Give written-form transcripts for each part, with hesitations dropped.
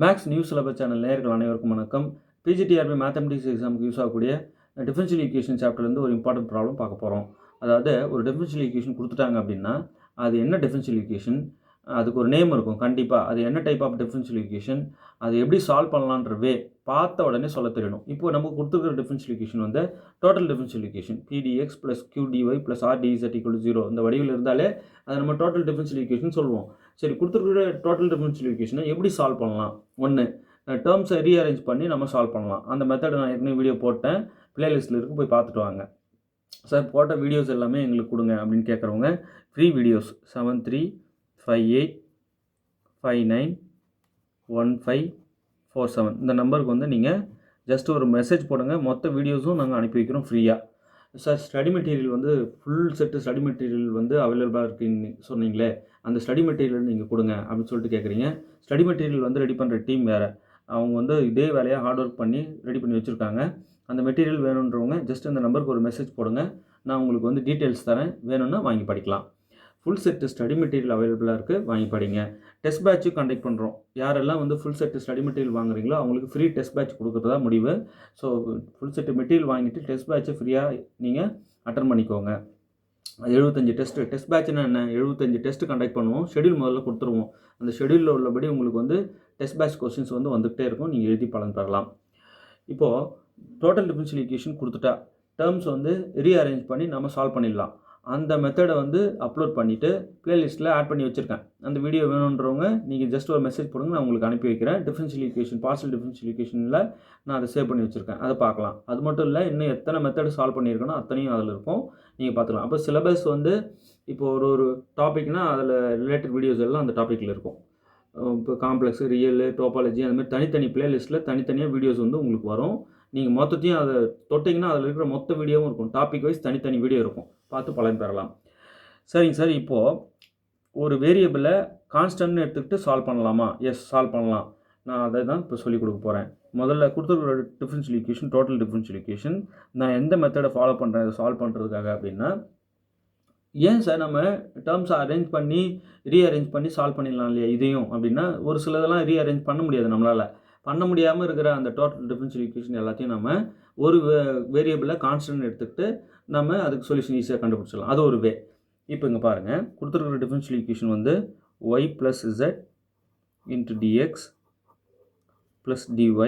Maths news syllabus channel நேயர்கள் அனைவருக்கும் வணக்கம். பிஜிடிஆர்பி மேத்தமெட்டிக்ஸ் எக்ஸாமுக்கு யூஸ் ஆகக்கூடிய டிஃபரன்ஷியல் ஈக்குவேஷன் சாப்டர்லேருந்து ஒரு இம்பார்ட்டன்ட் ப்ராப்ளம் பார்க்க போகிறோம். அதாவது ஒரு டிஃபரன்ஷியல் ஈக்குவேஷன் கொடுத்துட்டாங்க அப்படின்னா அது என்ன டிஃபரன்ஷியல் ஈக்குவேஷன், அதுக்கு ஒரு நேம் இருக்கும் கண்டிப்பாக. அது என்ன டைப் ஆஃப் டிஃபரன்ஷியல் ஈக்குவேஷன், அது எப்படி சால்வ் பண்ணலான்ற வே பார்த்த உடனே சொல்ல தெரியணும். இப்போ நமக்கு கொடுத்துருக்கிற டிஃபரன்ஷியல் ஈக்குவேஷன் வந்து total differential equation pdx + qdy + rdz = 0 இந்த வடிவில் இருந்தாலே அதை நம்ம டோட்டல் டிஃபரன்ஷியல் ஈக்குவேஷன் சொல்லுவோம். சரி, கொடுத்துருக்கிற டோட்டல் டிஃபரன்ஷியல் ஈக்குவேஷனை எப்படி சால்வ் பண்ணலாம்? ஒன்று, டேர்ம்ஸை ரீஅரேஞ்ச் பண்ணி நம்ம சால்வ் பண்ணலாம். அந்த மெத்தட் நான் ஏற்கனவே வீடியோ போட்டேன், பிளேலிஸ்ட்டில் இருக்குது, போய் பார்த்துட்டு வாங்க. சார் போட்ட வீடியோஸ் எல்லாமே எங்களுக்கு கொடுங்க அப்படின்னு கேட்குறவங்க ஃப்ரீ வீடியோஸ் 7358591547 இந்த நம்பருக்கு வந்து நீங்கள் ஜஸ்ட் ஒரு மெசேஜ் போடுங்க. மொத்த வீடியோஸும் நாங்கள் அனுப்பி வைக்கிறோம் ஃப்ரீயாக. சார் ஸ்டடி மெட்டீரியல் வந்து ஃபுல் செட்டு ஸ்டடி மெட்டீரியல் வந்து அவைலபிளாக இருக்குன்னு சொன்னீங்களே, அந்த ஸ்டடி மெட்டீரியல் நீங்கள் கொடுங்க அப்படின்னு சொல்லிட்டு கேட்குறீங்க. ஸ்டடி மெட்டீரியல் வந்து ரெடி பண்ணுற டீம் வேறு, அவங்க வந்து இதே வேலையாக ஹார்ட் ஒர்க் பண்ணி ரெடி பண்ணி வச்சுருக்காங்க. அந்த மெட்டீரியல் வேணுன்றவங்க ஜஸ்ட் அந்த நம்பருக்கு ஒரு மெசேஜ் போடுங்க, நான் உங்களுக்கு வந்து டீட்டெயில்ஸ் தரேன், வேணும்னா வாங்கி படிக்கலாம். ஃபுல் செட்டு ஸ்டடி மெட்டீரியல் அவைலபிளாக இருக்குது, வாங்கி படிங்க. டெஸ்ட் பேட்சும் கண்டக்ட் பண்ணுறோம். யாரெல்லாம் வந்து ஃபுல் செட்டு ஸ்டடி மெட்டீரியல் வாங்குறீங்களோ அவங்களுக்கு ஃப்ரீ டெஸ்ட் பேட்ச் கொடுக்குறதா முடிவு. ஸோ ஃபுல் செட்டு மெட்டீரியல் வாங்கிட்டு டெஸ்ட் பேட்சை ஃப்ரீயாக நீங்கள் அட்டன் பண்ணிக்கோங்க. 75 டெஸ்ட் பேட்ச்னா என்ன, 75 டெஸ்ட்டு கண்டக்ட் பண்ணுவோம். ஷெடியூல் முதல்ல கொடுத்துருவோம். அந்த ஷெடியூலில் உள்ளபடி உங்களுக்கு வந்து டெஸ்ட் பேட்ச் கொஸ்டின்ஸ் வந்து வந்துகிட்டே இருக்கும், நீங்கள் எழுதி பலன் பெறலாம். இப்போது டோட்டல் டிஃபரன்ஷியல் ஈக்குவேஷன் கொடுத்துட்டா டேர்ம்ஸ் வந்து ரீஅரேஞ்ச் பண்ணி நம்ம சால்வ் பண்ணிடலாம். அந்த மெத்தடை வந்து அப்லோட் பண்ணிவிட்டு ப்ளேலிஸ்ட்டில் ஆட் பண்ணி வச்சுருக்கேன். அந்த வீடியோ வேணுன்றவங்க நீங்கள் ஜஸ்ட் ஒரு மெசேஜ் போடுங்க, நான் உங்களுக்கு அனுப்பி வைக்கிறேன். டிஃபரன்ஷியல் ஈக்குவேஷன், பார்ஷியல் டிஃபரன்ஷியல் ஈக்குவேஷனில் நான் அதை சேவ் பண்ணி வச்சுருக்கேன், அதை பார்க்கலாம். அது மட்டும் இல்லை, இன்னும் எத்தனை மெத்தட் சால்வ் பண்ணியிருக்கணும் அத்தனையும் அதில் இருக்கும், நீங்கள் பார்த்துக்கலாம். அப்போ சிலபஸ் வந்து இப்போ ஒரு டாபிக்னால் அதில் ரிலேட்டட் வீடியோஸ் எல்லாம் அந்த டாப்பிக்கில் இருக்கும். இப்போ காம்ப்ளெக்ஸு, ரியல், டோபாலஜி அந்த மாதிரி தனித்தனி ப்ளேலிஸ்ட்டில் தனித்தனியாக வீடியோஸ் வந்து உங்களுக்கு வரும். நீங்கள் மொத்தத்தையும் அதை தொட்டிங்கன்னா அதில் இருக்கிற மொத்த வீடியோவும் இருக்கும். டாபிக் வைஸ் தனித்தனி வீடியோ இருக்கும், பார்த்து பலன் பெறலாம். சரிங்க சார், இப்போது ஒரு வேரியபிளை கான்ஸ்டன்ட்னு எடுத்துக்கிட்டு சால்வ் பண்ணலாமா? எஸ், சால்வ் பண்ணலாம். நான் அதை தான் இப்போ சொல்லிக் கொடுக்க போகிறேன். முதல்ல கொடுத்துருக்கிற differential equation total differential equation. நான் எந்த மெத்தடை ஃபாலோ பண்ணுறேன் இதை சால்வ் பண்ணுறதுக்காக அப்படின்னா, ஏன் சார் நம்ம டேர்ம்ஸை அரேஞ்ச் பண்ணி ரீஅரேஞ்ச் பண்ணி சால்வ் பண்ணிடலாம் இல்லையா இதையும் அப்படின்னா, ஒரு சிலதெல்லாம் ரீஅரேஞ்ச் பண்ண முடியாது நம்மளால். பண்ண முடியாமல் இருக்கிற அந்த டோட்டல் டிஃபரன்ஷியல் ஈக்குவேஷன் எல்லாத்தையும் நம்ம ஒரு வேரியபிளை கான்ஸ்டன்ட் எடுத்துக்கிட்டு நம்ம அதுக்கு சொல்யூஷன் ஈஸியாக கண்டுபிடிச்சிடலாம். அது ஒரு வே. இப்போ இங்கே பாருங்கள், கொடுத்துருக்கிற டிஃபரன்ஷியல் ஈக்குவேஷன் வந்து y + z * dx + dy +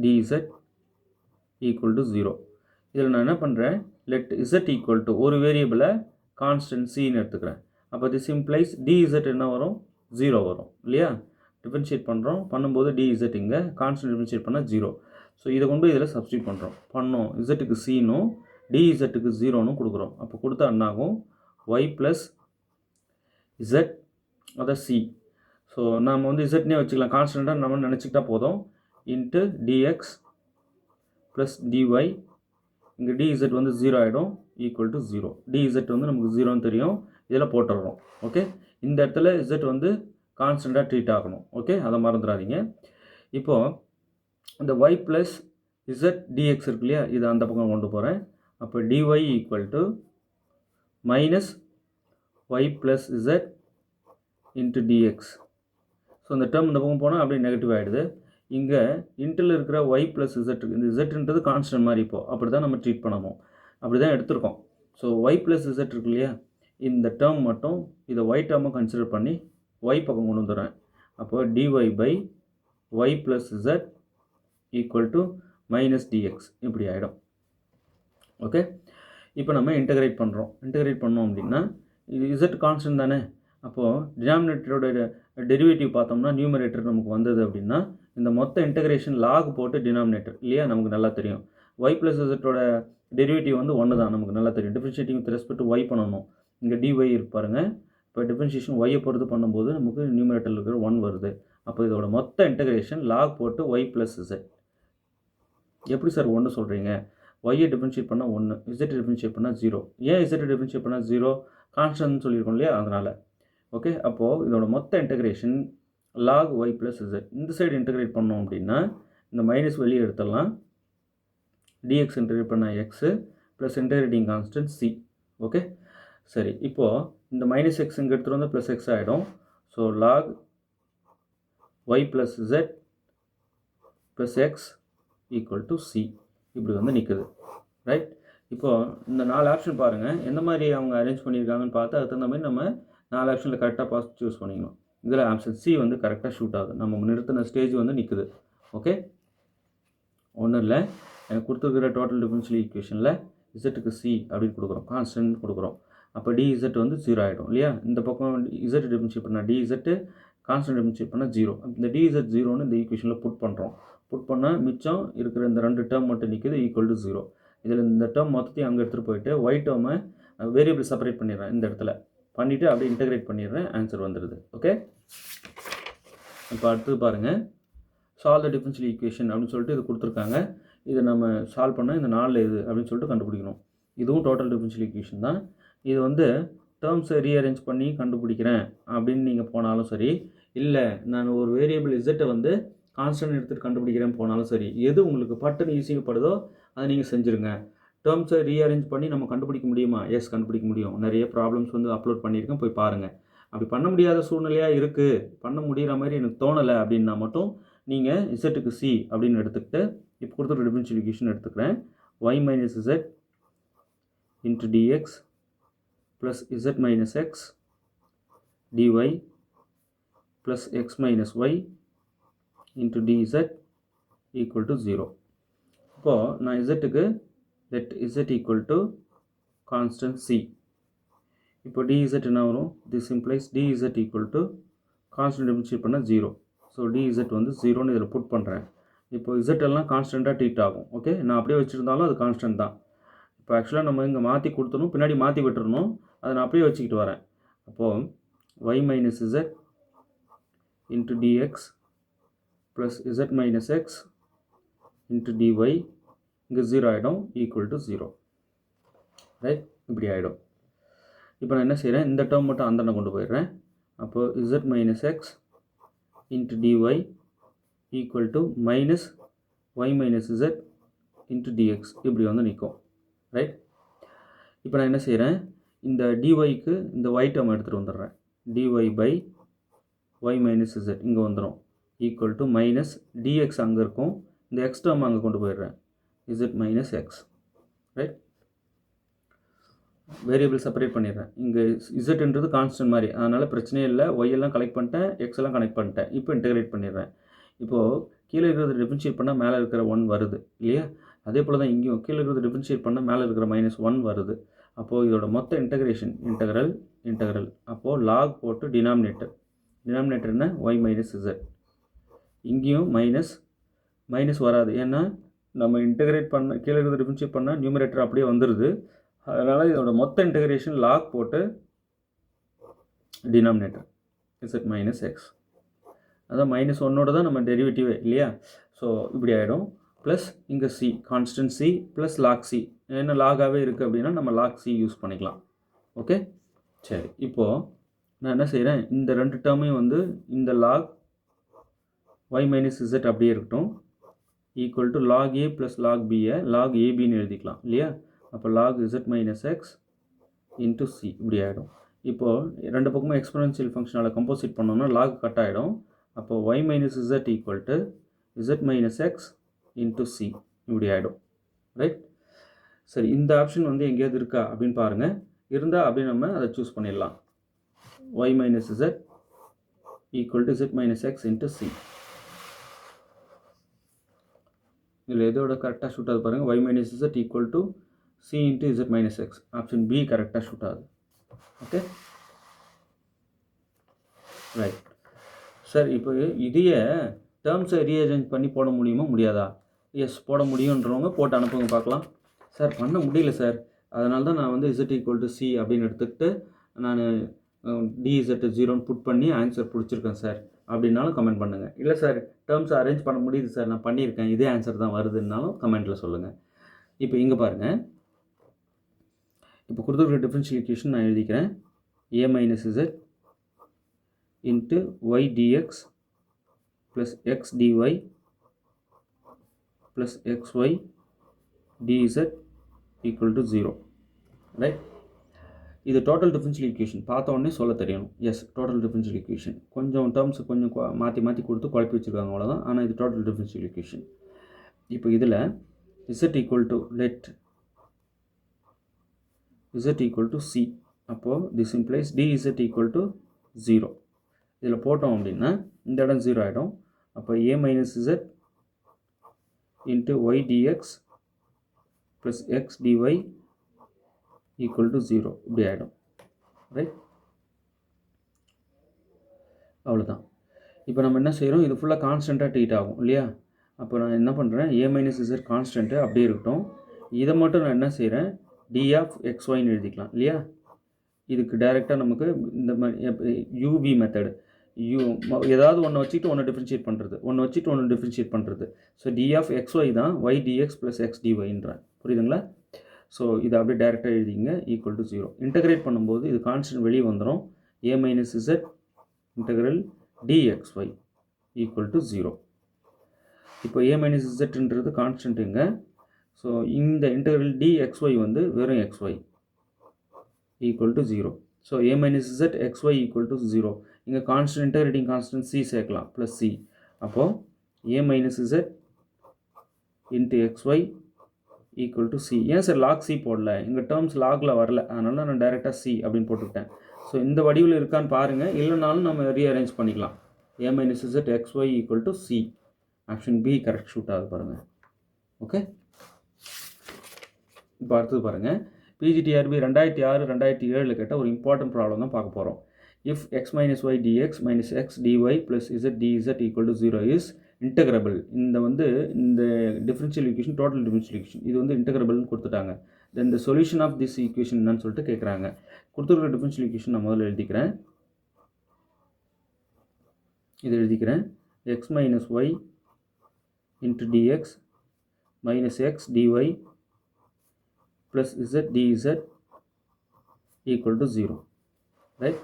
dz = 0. இதில் நான் என்ன பண்ணுறேன், let z = ஒரு வேரியபிளை கான்ஸ்டன்ட் cன்னு எடுத்துக்கிறேன். அப்போ this implies dz என்ன வரும், 0 வரும் இல்லையா? டிஃபரன்ஷியேட் பண்ணுறோம், பண்ணும்போது dz இங்கே கான்ஸ்டன்ட் டிஃபரன்ஷியேட் பண்ணால் 0. ஸோ இதை கொண்டு இதில் சப்ஸ்டியூட் பண்ணுறோம், பண்ணோம். z-க்கு cனும் dz-க்கு 0ன்னு கொடுக்குறோம். அப்போ கொடுத்தா என்னாகும், y + z அதான் c. ஸோ நாம் வந்து z-னே வச்சுக்கலாம், கான்ஸ்டண்ட்டாக நம்ம நினச்சிக்கிட்டா போதும். இன்ட்டு dx + dy, இங்கே dz வந்து 0 ஆகிடும், = 0. dz வந்து நமக்கு 0ன்னு தெரியும், இதில் போட்டுடுறோம். ஓகே, இந்த இடத்துல z வந்து கான்ஸ்டண்ட்டாக ட்ரீட் ஆகணும். ஓகே, அதை மறந்துடாதீங்க. இப்போது இந்த y + z dx இருக்கு இல்லையா, இதை அந்த பக்கம் கொண்டு போகிறேன். அப்போ dy = -y + z * dx. So இந்த டேர்ம் இந்த பக்கம் போனால் அப்படியே நெகட்டிவ் ஆகிடுது. இங்கே இன்ட்டில் இருக்கிற y + z, இந்த zன்றது கான்ஸ்டன்ட் மாதிரி இப்போது அப்படி தான் நம்ம ட்ரீட் பண்ணணும், அப்படி தான் எடுத்திருக்கோம். ஸோ y + z இருக்கு இல்லையா, இந்த டேர்ம் மட்டும் இதை y டேர்மை கன்சிடர் பண்ணி y பக்கம் கொண்டு வந்துடுறேன். அப்போ dy / y + z = -dx இப்படி ஆகிடும். ஓகே, இப்போ நம்ம இன்டகிரேட் பண்ணுறோம். இன்டகிரேட் பண்ணோம் அப்படின்னா இது z கான்ஸ்டன்ட் தானே. அப்போது டினாமினேட்டரோட டெரிவேட்டிவ் பார்த்தோம்னா நியூமரேட்டர் நமக்கு வந்தது அப்படின்னா இந்த மொத்த இன்டகிரேஷன் லாக் போட்டு டினாமினேட்டர் இல்லையா, நமக்கு நல்லா தெரியும். y + z-ஓட டெரிவேட்டிவ் வந்து 1 தான், நமக்கு நல்லா தெரியும். Differentiating with respect to y பண்ணணும். இங்கே dy இருப்பாருங்க. இப்போ டிஃபரன்ஷியேஷன் y பொறுத்து பண்ணும்போது நமக்கு நியூமரேட்டரில் இருக்கிற 1 வருது. அப்போ இதோட மொத்த இன்டகிரேஷன் லாக் போட்டு y + z. எப்படி சார் 1 சொல்கிறீங்க? y டிஃபரன்ஷியேட் பண்ணால் 1, z டிஃபரன்ஷியேட் பண்ணால் 0. ஏன் z டிஃபரன்ஷியேட் பண்ணால் 0? கான்ஸ்டன்ட்னு சொல்லியிருக்கோம் இல்லையா, அதனால். ஓகே, அப்போது இதோட மொத்த இன்டகிரேஷன் log y + z. இந்த சைடு இன்டகிரேட் பண்ணோம் அப்படின்னா இந்த மைனஸ் வெளியே எடுத்துடலாம். dx இன்டகிரேட் பண்ணால் x plus integrating constant c. Okay, சரி. இப்போது இந்த -x இங்கே எடுத்துகிட்டு வந்து +x ஆகிடும். So log y plus z plus x equal to c இப்படி வந்து நிற்குது. ரைட்? இப்போது இந்த 4 ஆப்ஷன் பாருங்கள், எந்த மாதிரி அவங்க அரேஞ்ச் பண்ணியிருக்காங்கன்னு பார்த்து அதுக்கு தகுந்த மாதிரி நம்ம 4 ஆப்ஷனில் கரெக்டாக பார்த்து சூஸ் பண்ணிக்கணும். இதில் ஆப்ஷன் சி வந்து கரெக்டாக ஷூட் ஆகுது. நம்ம நிறுத்தின ஸ்டேஜ் வந்து நிற்குது. ஓகே, ஒன்றும் இல்லை, எனக்கு கொடுத்துருக்கிற டோட்டல் டிஃபரன்ஷியல் ஈக்குவேஷனில் இசட்டுக்கு சி அப்படின்னு கொடுக்குறோம், கான்ஸ்டன்ட் கொடுக்குறோம். அப்போ டிஇசட் வந்து 0 ஆகிடும் இல்லையா? இந்த பக்கம் இசட் டிஃபரன்ஷியேட் பண்ணால் டிஇசட்டு, கான்ஸ்டன்ட் டிஃபரன்ஷியேட் பண்ணால் 0. இந்த டிஇசட் 0ன்னு இந்த ஈக்குவேஷனில் புட் பண்ணுறோம். புட் பண்ணால் மிச்சம் இருக்கிற இந்த 2 டேர்ம் மட்டும் நிற்குது, ஈக்குவல் டு 0. இதில் இந்த டேர்ம் மொத்தத்தையும் அங்கே எடுத்துகிட்டு போயிட்டு ஒய் டேர்மை வேரியபிள் செப்பரேட் பண்ணிடுறேன். இந்த இடத்துல பண்ணிவிட்டு அப்படியே இன்டெகிரேட் பண்ணிடுறேன், ஆன்சர் வந்துடுது. ஓகே, இப்போ அடுத்தது பாருங்கள், சால்வ் த டிஃபரன்ஷியல் ஈக்குவேஷன் அப்படின்னு சொல்லிட்டு இது கொடுத்துருக்காங்க. இதை நம்ம சால்வ் பண்ணால் இந்த 4 எது அப்படின்னு சொல்லிட்டு கண்டுபிடிக்கணும். இதுவும் டோட்டல் டிஃபரன்ஷியல் ஈக்குவேஷன் தான். இது வந்து டேர்ம்ஸை ரீஅரேஞ்ச் பண்ணி கண்டுபிடிக்கிறேன் அப்படின்னு நீங்கள் போனாலும் சரி, இல்லை நான் ஒரு வேரியபிள் இசட்டை வந்து கான்ஸ்டன்ட் எடுத்துகிட்டு கண்டுபிடிக்கிறேன் போனாலும் சரி, எது உங்களுக்கு பட்டுன்னு ஈஸியப்படுதோ அதை நீங்கள் செஞ்சுருங்க. டேர்ம்ஸை ரீஅரேஞ்ச் பண்ணி நம்ம கண்டுபிடிக்க முடியுமா? எஸ், கண்டுபிடிக்க முடியும். நிறைய ப்ராப்ளம்ஸ் வந்து அப்லோட் பண்ணியிருக்கேன், போய் பாருங்கள். அப்படி பண்ண முடியாத சூழ்நிலையாக இருக்குது, பண்ண முடிகிற மாதிரி எனக்கு தோணலை அப்படின்னா மட்டும் நீங்கள் இசட்டுக்கு சி அப்படின்னு எடுத்துக்கிட்டு, இப்போ கொடுத்துருக்க டிஃபரன்ஷியல் ஈக்குவேஷன் எடுத்துக்கிறேன். y minus z into dx plus z minus x dy plus x minus y into dz equal to 0. இப்போது நான் இசட்டுக்கு let z equal to constant c. இப்போ dz என்ன வரும்? This implies dz equal to constant differentiate பண்ணால் 0. So dz வந்து 0ன்னு இதில் put பண்ணுறேன். இப்போ z எல்லாம் கான்ஸ்டண்ட்டாக ட்ரீட் ஆகும். ஓகே, நான் அப்படியே வச்சுருந்தாலும் அது கான்ஸ்டன்ட் தான். இப்போ ஆக்சுவலாக நம்ம இங்கே மாற்றி கொடுத்தணும், பின்னாடி மாற்றி விட்டுறணும், அதை நான் அப்படியே வச்சுக்கிட்டு வரேன். அப்போது y minus z into dx plus z minus x into dy இங்கே 0 ஆகிடும், ஈக்குவல் டு 0. ரைட், இப்படி ஆகிடும். இப்போ நான் என்ன செய்கிறேன், இந்த டேர்ம் மட்டும் அந்த கொண்டு போயிடுறேன். அப்போது z minus x into dy equal to minus y minus z into dx இப்படி வந்து நிற்கும். ரைட், இப்போ நான் என்ன செய்கிறேன், இந்த dyக்கு இந்த y டேர்ம் எடுத்துகிட்டு வந்துடுறேன். dy by y minus z இங்கே வந்துடும், ஈக்குவல் டு மைனஸ் dx அங்கே இருக்கும், இந்த x டேர்ம் அங்கே கொண்டு போயிடுறேன், z minus X. Right, variable separate பண்ணிடுறேன். இங்கே இசட்ன்றது கான்ஸ்டன்ட் மாதிரி, அதனால் பிரச்சனையே இல்லை. ஒய் எல்லாம் கலெக்ட் பண்ணிட்டேன், எக்ஸ் எல்லாம் கனெக்ட் பண்ணிட்டேன். இப்போ இன்டெகிரேட் பண்ணிடுறேன். இப்போது கீழே இருக்கிறது டிஃபரன்ஷியேட் பண்ணால் மேலே இருக்கிற 1 வருது இல்லையா? அதே போல் தான் இங்கேயும் கீழே இருக்கிறது டிஃபரன்ஷியேட் பண்ணால் மேலே இருக்கிற -1 வருது. அப்போது இதோட மொத்த இன்டெகிரேஷன் இன்டெகிரல் அப்போது லாக் போட்டு டினாமினேட்டர் என்ன ஒய் மைனஸ் இசட். இங்கேயும் மைனஸ் வராது, ஏன்னா நம்ம இன்டெகிரேட் பண்ண கீழே இருக்கிறது டிஃபரன்ஷியேட் பண்ணால் நியூமரேட்டர் அப்படியே வந்துடுது. அதனால் இதோட மொத்த இன்டெகிரேஷன் லாக் போட்டு டினாமினேட்டர் இசட் மைனஸ் எக்ஸ். அதான் -1ஓட தான் நம்ம டெரிவேட்டிவே இல்லையா? ஸோ இப்படி ஆகிடும். ப்ளஸ் இங்கே C, constant C plus lock C, என்ன லாகாகவே இருக்குது அப்படின்னா நம்ம லாக் சி யூஸ் பண்ணிக்கலாம். ஓகே, சரி. இப்போது நான் என்ன செய்கிறேன், இந்த 2 டேர்மையும் வந்து இந்த லாக் ஒய் மைனஸ் இசட் அப்படியே இருக்கட்டும், equal to log A plus log பியை லாக் ஏபின்னு எழுதிக்கலாம் இல்லையா? அப்போ log z minus x into c இப்படி ஆகிடும். இப்போது 2 பக்கமும் எக்ஸ்பொனென்ஷியல் ஃபங்க்ஷனால் கம்போசிட் பண்ணோம்னா லாக் கட் ஆகிடும். அப்போது y minus z equal to z minus x into c இப்படி ஆகிடும். ரைட், சரி. இந்த ஆப்ஷன் வந்து எங்கேயாவது இருக்கா அப்படின்னு பாருங்கள். இருந்தால் அப்படியே நம்ம அதை சூஸ் பண்ணிடலாம். Y minus z equal to z minus x into c. இதில் எதோட கரெக்டாக ஷூட் ஆகுது பாருங்கள். Y minus z equal to c into z minus x, option B கரெக்டாக ஷூட் ஆகுது. Okay, right sir. இப்போ இதையே டேர்ம்ஸை ரீஅரேஞ்ச் பண்ணி போட முடியுமா முடியாதா? எஸ், போட முடியுன்றவங்க போட்டு அனுப்புங்க பார்க்கலாம். சார் பண்ண முடியல சார், அதனால தான் நான் வந்து இசட் ஈக்குவல் டு சி அப்படின்னு எடுத்துக்கிட்டு நான் டிஇசட் 0ன்னு புட் பண்ணி ஆன்சர் பிடிச்சிருக்கேன் சார் அப்படின்னாலும் கமெண்ட் பண்ணுங்கள். இல்லை சார் டேர்ம்ஸை அரேஞ்ச் பண்ண முடியுது சார், நான் பண்ணியிருக்கேன், இதே ஆன்சர் தான் வருதுன்னாலும் கமெண்ட்டில் சொல்லுங்கள். இப்போ இங்கே பாருங்கள், இப்போ கொடுத்துருக்க டிஃபரன்ஷியல் ஈக்குவேஷன் நான் எழுதிக்கிறேன். a minus z into y dx plus x dy plus xy dz equal to 0. Right, இது டோட்டல் டிஃபரன்ஷியல் ஈக்குவேஷன் பார்த்த உடனே சொல்ல தெரியணும். Yes, total differential equation. கொஞ்சம் டேர்ம்ஸ் கொஞ்சம் மாற்றி கொடுத்து குழப்பி வச்சுருக்காங்க, அவ்வளோதான். ஆனால் இது டோட்டல் டிஃபரன்ஷியல் ஈக்குவேஷன். இப்போ இதில் z equal to let z equal to c. அப்போது this implies dz equal to 0. இதில் போட்டோம் அப்படின்னா இந்த இடம் 0 ஆகிடும். அப்போ a minus z into y dx plus x dy equal to 0 இப்படி ஆகிடும். ரைட், அவ்வளோதான். இப்போ நம்ம என்ன செய்கிறோம், இது ஃபுல்லாக கான்ஸ்டண்ட்டாக ட்ரீட் ஆகும் இல்லையா? அப்போ நான் என்ன பண்ணுறேன், a மைனஸ் z கான்ஸ்டன்ட்டு அப்படியே இருக்கட்டும். இதை மட்டும் நான் என்ன செய்கிறேன், d ஆஃப் xyன்னு எழுதிக்கலாம் இல்லையா? இதுக்கு டைரெக்டாக நமக்கு இந்த மாதிரி யூவி மெத்தடு, ஏதாவது ஒன்று வச்சுட்டு ஒன்று டிஃப்ரென்ஷியேட் பண்ணுறது, ஒன்று வச்சுட்டு ஒன்று டிஃப்ரென்ஷியேட் பண்ணுறது. ஸோ d ஆஃப் xy தான் y dx ப்ளஸ் x dyன்றேன். புரியுதுங்களா? ஸோ இதை அப்படியே டேரெக்டாக எழுதிங்க ஈக்குவல் டு 0. இன்டகிரேட் பண்ணும்போது இது கான்ஸ்டன்ட் வெளியே வந்துடும். a minus z integral dxy equal to 0. இப்போ a மைனஸ் zன்றது கான்ஸ்டன்ட்டுங்க. ஸோ இந்த இன்டகிரல் dxy வந்து வெறும் xy equal to 0. So a minus z xy equal to 0. இங்கே கான்ஸ்டன்ட் இன்டகிரேட்டிங் கான்ஸ்டன்ட் c சேர்க்கலாம் ப்ளஸ் c. அப்போது a minus z into xy equal to c. ஏன் sir lock c போடல, எங்கள் terms லாகில் வரல, அதனால நான் டைரெக்டாக c அப்படின்னு போட்டுவிட்டேன். ஸோ இந்த வடிவில் இருக்கான்னு பாருங்கள், இல்லைனாலும் நம்ம ரீஅரேஞ்ச் பண்ணிக்கலாம். a minus z xy equal to c. Option B correct suit ஆகுது பாருங்கள். ஓகே, இப்போ அடுத்தது பாருங்கள். பிஜிடிஆர்பி 2006-2007 கேட்ட ஒரு இம்பார்ட்டன்ட் ப்ராப்ளம் தான் பார்க்க போகிறோம். If x minus y dx minus x dy plus z dz equal to 0 is integrable. இந்த differential equation total differential equation இது வந்து இன்டகிரபிள்னு கொடுத்துட்டாங்க. Then the solution of this equation என்னன்னு சொல்லிட்டு கேட்குறாங்க. கொடுத்துருக்கிற டிஃபரன்ஷியல் ஈக்குவேஷன் நான் முதல்ல எழுதிக்கிறேன். இது எழுதிக்கிறேன். x minus y into dx minus x dy plus z dz equal to 0. Right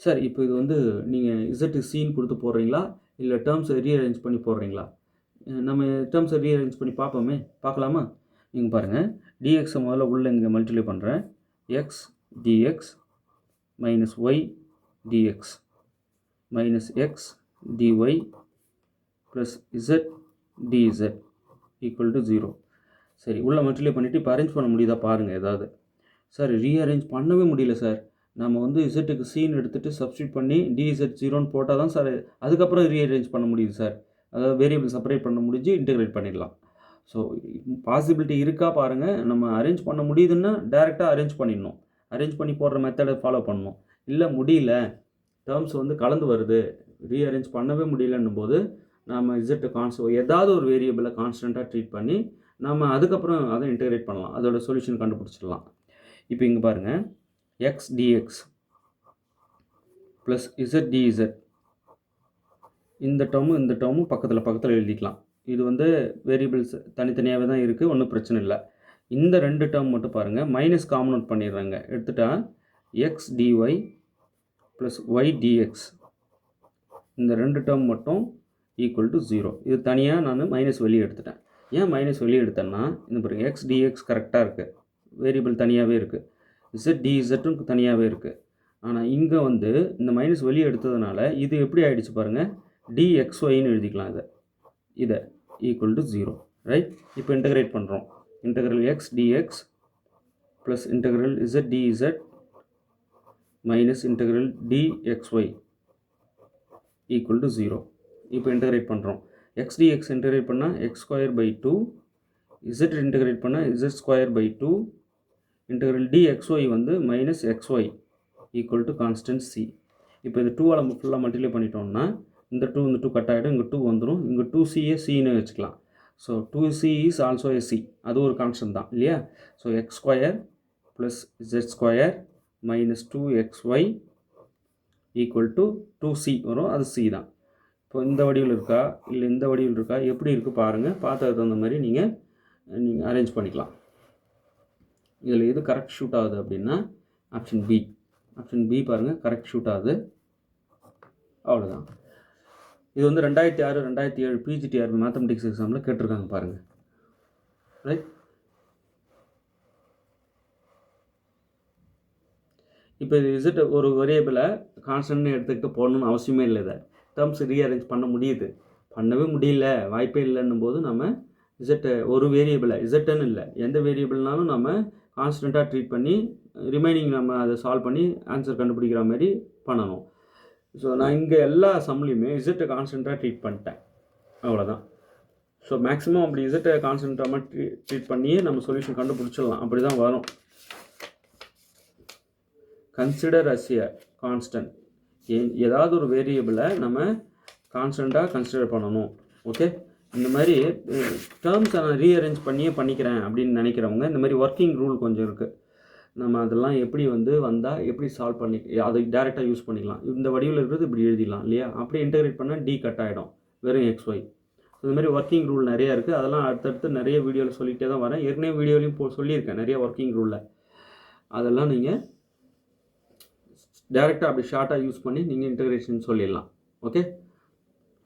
sir, இப்போ இது வந்து நீங்கள் இசட்டு சின்னு கொடுத்து போடுறீங்களா இல்லை டேர்ம்ஸை ரீஅரேஞ்ச் பண்ணி போடுறீங்களா? நம்ம டேர்ம்ஸை ரீஅரேஞ்ச் பண்ணி பார்க்கலாமா? நீங்கள் பாருங்கள், டிஎக்ஸை முதல்ல உள்ளே இங்கே மல்டிப்ளை பண்ணுறேன். X dx minus y dx minus x dy plus z dz equal to 0. சரி, உள்ளே மல்டிப்ளை பண்ணிவிட்டு இப்போ அரேஞ்ச் பண்ண முடியுதா பாருங்கள். ஏதாவது சார் ரீஅரேஞ்ச் பண்ணவே முடியல சார். நம்ம வந்து இசட்டுக்கு சீன் எடுத்துகிட்டு சப்ஸ்டியூட் பண்ணி டிஇசட் 0ன்னு போட்டால் தான் சார் அதுக்கப்புறம் ரீஅரேஞ்ச் பண்ண முடியுது சார். அதாவது வேரியபிள் செப்பரேட் பண்ண முடிஞ்சு இன்டெகிரேட் பண்ணிடலாம். ஸோ பாசிபிலிட்டி இருக்கா பாருங்கள். நம்ம அரேஞ்ச் பண்ண முடியுதுன்னா டேரெக்டாக அரேஞ்ச் பண்ணிடணும். அரேஞ்ச் பண்ணி போடுற மெத்தடை ஃபாலோ பண்ணணும். இல்லை முடியல, டேர்ம்ஸ் வந்து கலந்து வருது, ரீஅரேஞ்ச் பண்ணவே முடியலன்னும் போது நம்ம இசட்டு ஏதாவது ஒரு வேரியபிளை கான்ஸ்டண்ட்டாக ட்ரீட் பண்ணி நம்ம அதுக்கப்புறம் அதை இன்டெகிரேட் பண்ணலாம், அதோட சொல்யூஷன் கண்டுபிடிச்சிடலாம். இப்போ இங்கே பாருங்கள், எக்ஸ் டிஎக்ஸ் ப்ளஸ் இசட் டிஇசட் இந்த டேர்மும் பக்கத்தில் எழுதிக்கலாம். இது வந்து வேரியபிள்ஸ் தனித்தனியாகவே தான் இருக்குது, ஒன்றும் பிரச்சனை இல்லை. இந்த ரெண்டு டேர்ம் மட்டும் பாருங்கள், மைனஸ் காமன் அவுட் பண்ணிடுறாங்க. எடுத்துட்டா x dy plus y dx இந்த ரெண்டு டேர்ம் மட்டும் ஈக்குவல் டு 0. இது தனியாக நான் மைனஸ் வெளியே எடுத்துட்டேன். ஏன் மைனஸ் வெளியே எடுத்தேன்னா, இந்த பாருங்கள், எக்ஸ் டிஎக்ஸ் கரெக்டாக இருக்குது, வேரியபிள் தனியாகவே இருக்குது, இசட் டிஇசட்டும் தனியாகவே இருக்குது. ஆனால் இங்கே வந்து இந்த மைனஸ் வெளியே எடுத்ததுனால இது எப்படி ஆகிடுச்சு பாருங்கள், dxyன்னு எழுதிக்கலாம். இதை ஈக்குவல் டு 0. ரைட், இப்போ இன்டகிரேட் பண்ணுறோம். Integral x d x plus integral z d z minus integral dxy equal to 0. இப்போ இன்டகிரேட் பண்ணுறோம். எக்ஸ் டிஎக்ஸ் இன்டகிரேட் பண்ணால் x square by 2, z integrate பண்ணால் z square by 2, integral dxy வந்து minus xy equal to constant c. இப்போ இது 2ஆல் ஃபுல்லாக multiply பண்ணிட்டோம்னா இந்த 2 கட் ஆகிடும், இங்கே 2 வந்துடும், இங்கே 2cயே cன்னு வச்சுக்கலாம். So 2c is also a c, அது ஒரு கான்ஸ்டன்ட் தான் இல்லையா? So X square plus Z square minus 2xy equal to 2c வரும், அது c தான். இப்போ இந்த வடிவில் இருக்கா இல்லை இந்த வடிவில் இருக்கா, எப்படி இருக்குது பாருங்கள். பார்த்ததுக்கு தகுந்த மாதிரி நீங்கள் அரேஞ்ச் பண்ணிக்கலாம். இதில் எது கரெக்ட் ஷூட் ஆகுது அப்படின்னா ஆப்ஷன் பி பாருங்கள், கரெக்ட் ஷூட் ஆகுது. அவ்வளோதான். இது வந்து 2006-2007 பிஜிடிஆர்பி மேத்தமெட்டிக்ஸ் எக்ஸாமில் கேட்டிருக்காங்க பாருங்கள். ரைட், இப்போ இது இசட் ஒரு வேரியபிளை கான்ஸ்டன்ட்னு எடுத்துக்கிட்டு போடணும்னு அவசியமே இல்லை. இதை டேர்ம்ஸ் ரீஅரேஞ்ச் பண்ண முடியுது. பண்ணவே முடியல, வாய்ப்பே இல்லைன்னும் போது நம்ம இசட்டை ஒரு வேரியபிளை இசட்டுன்னு இல்லை எந்த வேரியபிள்னாலும் நம்ம கான்ஸ்டண்ட்டாக ட்ரீட் பண்ணி ரிமைனிங் நம்ம அதை சால்வ் பண்ணி ஆன்சர் கண்டுபிடிக்கிற மாதிரி பண்ணணும். ஸோ நான் இங்கே எல்லா சம்லையுமே இசட்டை கான்ஸ்டண்ட்டாக ட்ரீட் பண்ணிட்டேன், அவ்வளோதான். ஸோ மேக்ஸிமம் அப்படி இசட்டை கான்ஸ்டண்ட்டாக ட்ரீட் பண்ணியே நம்ம சொல்யூஷன் கண்டுபிடிச்சிடலாம். அப்படி தான் வரும். கன்சிடர் அஸ் எ கான்ஸ்டன்ட், ஏதாவது ஒரு வேரியபிளை நம்ம கான்ஸ்டண்ட்டாக கன்சிடர் பண்ணணும். ஓகே, இந்த மாதிரி டேர்ம்ஸை நான் ரீஅரேஞ்ச் பண்ணியே பண்ணிக்கிறேன் அப்படின்னு நினைக்கிறவங்க இந்த மாதிரி ஒர்க்கிங் ரூல் கொஞ்சம் இருக்குது. நம்ம அதெல்லாம் எப்படி வந்தால் எப்படி சால்வ் பண்ணி அதை டேரெக்டாக யூஸ் பண்ணிக்கலாம். இந்த வடிவில் இருக்கிறது இப்படி எழுதிடலாம் இல்லையா, அப்படியே இன்டெகிரேட் பண்ணால் டி கட் ஆகிடும், வெறும் XY. இந்த மாதிரி ஒர்க்கிங் ரூல் நிறையா இருக்குது. அதெல்லாம் அடுத்தடுத்து நிறைய வீடியோவில் சொல்லிகிட்டே தான் வரேன். ஏற்கனவே வீடியோலையும் சொல்லியிருக்கேன் நிறைய ஒர்க்கிங் ரூலில். அதெல்லாம் நீங்கள் டேரெக்டாக அப்படி ஷார்ட்டாக யூஸ் பண்ணி நீங்கள் இன்டெகிரேஷன் சொல்லிடலாம். ஓகே,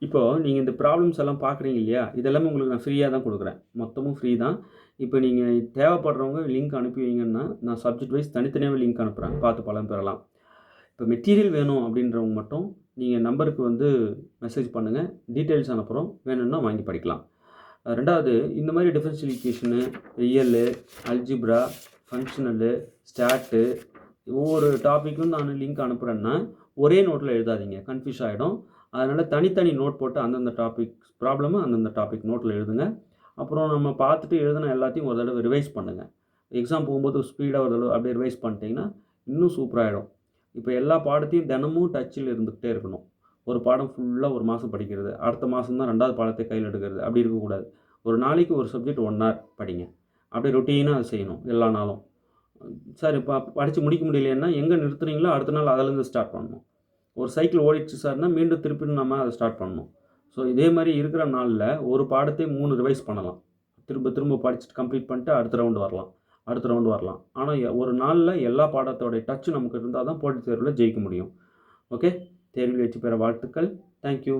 இப்போது நீங்கள் இந்த ப்ராப்ளம்ஸ் எல்லாம் பார்க்குறீங்க இல்லையா, இதெல்லாமே உங்களுக்கு நான் ஃப்ரீயாக தான் கொடுக்குறேன், மொத்தமும் ஃப்ரீ தான். இப்போ நீங்கள் தேவைப்படுறவங்க லிங்க் அனுப்புவீங்கன்னா நான் சப்ஜெக்ட் வைஸ் தனித்தனியாகவே லிங்க் அனுப்புகிறேன், பார்த்து பலன் பெறலாம். இப்போ மெட்டீரியல் வேணும் அப்படின்றவங்க மட்டும் நீங்கள் நம்பருக்கு மெசேஜ் பண்ணுங்கள், டீட்டெயில்ஸ் அனுப்புகிறோம், வேணும்னா வாங்கி படிக்கலாம். ரெண்டாவது, இந்த மாதிரி differential equation, real, algebra, functional, stat, ஒவ்வொரு டாப்பிக்கும் நான் லிங்க் அனுப்புகிறேன்னா ஒரே நோட்டில் எழுதாதீங்க, கன்ஃபியூஸ் ஆகிடும். அதனால் தனித்தனி நோட் போட்டு அந்தந்த டாபிக் ப்ராப்ளமும் அந்தந்த டாபிக் நோட்டில் எழுதுங்க. அப்புறம் நம்ம பார்த்துட்டு எழுதின எல்லாத்தையும் ஒரு தடவை ரிவைஸ் பண்ணுங்கள். எக்ஸாம் போகும்போது ஸ்பீடாக ஒரு தடவை அப்படியே ரிவைஸ் பண்ணிட்டீங்கன்னா இன்னும் சூப்பராகிடும். இப்போ எல்லா பாடத்தையும் தினமும் டச்சில் இருந்துகிட்டே இருக்கணும். ஒரு பாடம் ஃபுல்லாக ஒரு மாதம் படிக்கிறது, அடுத்த மாதம் தான் 2வது பாடத்தை கையில் எடுக்கிறது, அப்படி இருக்கக்கூடாது. ஒரு நாளைக்கு ஒரு சப்ஜெக்ட் 1 hour படிங்க, அப்படியே ரொட்டீனாக அதை செய்யணும் எல்லா நாளும். சார் இப்போ படித்து முடிக்க முடியலைன்னா எங்கே நிறுத்துறீங்களோ அடுத்த நாள் அதிலேருந்து ஸ்டார்ட் பண்ணணும். ஒரு சைக்கிள் ஓடிச்சு சார்னா மீண்டும் திருப்பி நம்ம அதை ஸ்டார்ட் பண்ணணும். ஸோ இதே மாதிரி இருக்கிற நாளில் ஒரு பாடத்தை 3 ரிவைஸ் பண்ணலாம், திரும்ப படிச்சுட்டு கம்ப்ளீட் பண்ணிட்டு அடுத்த ரவுண்டு வரலாம். ஆனால் ஒரு நாளில் எல்லா பாடத்தோடைய டச்சு நமக்கு இருந்தால் தான் போட்டித் தேர்வில் ஜெயிக்க முடியும். ஓகே, தேர்வில் வெற்றி பெற வாழ்த்துக்கள். தேங்க்யூ.